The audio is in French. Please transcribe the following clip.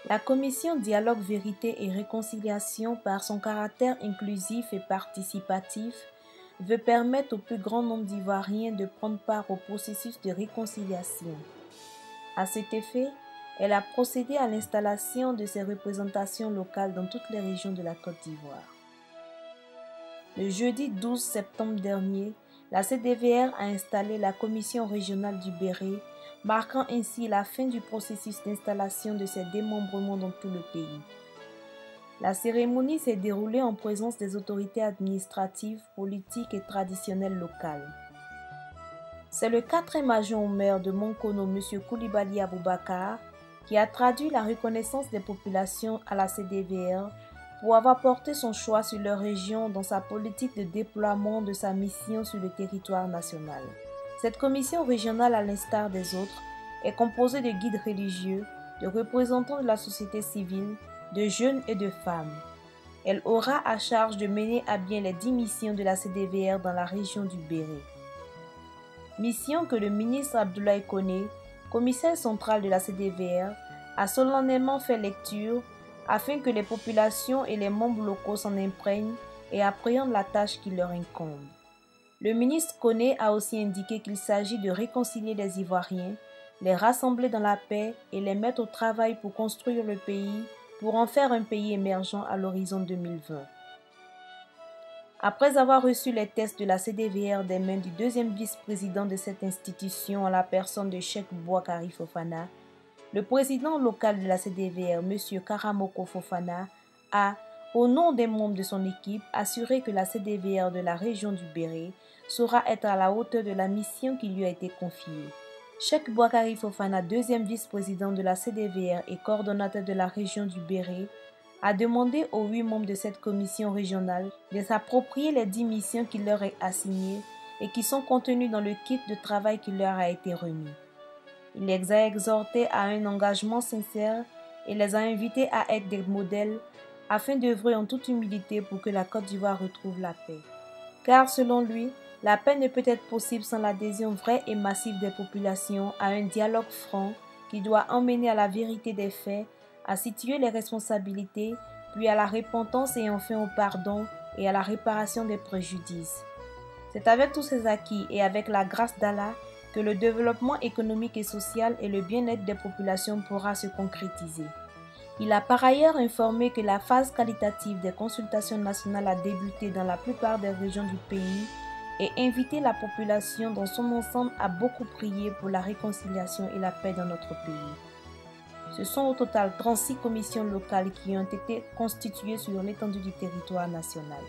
La commission Dialogue, Vérité et Réconciliation, par son caractère inclusif et participatif, veut permettre au plus grand nombre d'Ivoiriens de prendre part au processus de réconciliation. À cet effet, elle a procédé à l'installation de ses représentations locales dans toutes les régions de la Côte d'Ivoire. Le jeudi 12 septembre dernier, la CDVR a installé la commission régionale du Béret, marquant ainsi la fin du processus d'installation de ses démembrements dans tout le pays. La cérémonie s'est déroulée en présence des autorités administratives, politiques et traditionnelles locales. C'est le 4e adjoint au maire de Monkono, M. Koulibaly Aboubakar, qui a traduit la reconnaissance des populations à la CDVR pour avoir porté son choix sur leur région dans sa politique de déploiement de sa mission sur le territoire national. Cette commission régionale, à l'instar des autres, est composée de guides religieux, de représentants de la société civile, de jeunes et de femmes. Elle aura à charge de mener à bien les 10 missions de la CDVR dans la région du Béret. Mission que le ministre Abdoulaye Koné, commissaire central de la CDVR, a solennellement fait lecture afin que les populations et les membres locaux s'en imprègnent et appréhendent la tâche qui leur incombe. Le ministre Koné a aussi indiqué qu'il s'agit de réconcilier les Ivoiriens, les rassembler dans la paix et les mettre au travail pour construire le pays, pour en faire un pays émergent à l'horizon 2020. Après avoir reçu les tests de la CDVR des mains du 2e vice-président de cette institution en la personne de Cheikh Bouakari Fofana, le président local de la CDVR, M. Karamoko Fofana, a, au nom des membres de son équipe, assuré que la CDVR de la région du Béret saura être à la hauteur de la mission qui lui a été confiée. Cheikh Bouakari Fofana, 2e vice-président de la CDVR et coordonnateur de la région du Béret, a demandé aux 8 membres de cette commission régionale de s'approprier les 10 missions qui leur est assignées et qui sont contenues dans le kit de travail qui leur a été remis. Il les a exhortés à un engagement sincère et les a invités à être des modèles afin d'œuvrer en toute humilité pour que la Côte d'Ivoire retrouve la paix. Car selon lui, la paix ne peut être possible sans l'adhésion vraie et massive des populations à un dialogue franc qui doit emmener à la vérité des faits, à situer les responsabilités, puis à la repentance et enfin au pardon et à la réparation des préjudices. C'est avec tous ces acquis et avec la grâce d'Allah que le développement économique et social et le bien-être des populations pourra se concrétiser. Il a par ailleurs informé que la phase qualitative des consultations nationales a débuté dans la plupart des régions du pays et invité la population dans son ensemble à beaucoup prier pour la réconciliation et la paix dans notre pays. Ce sont au total 36 commissions locales qui ont été constituées sur l'étendue du territoire national.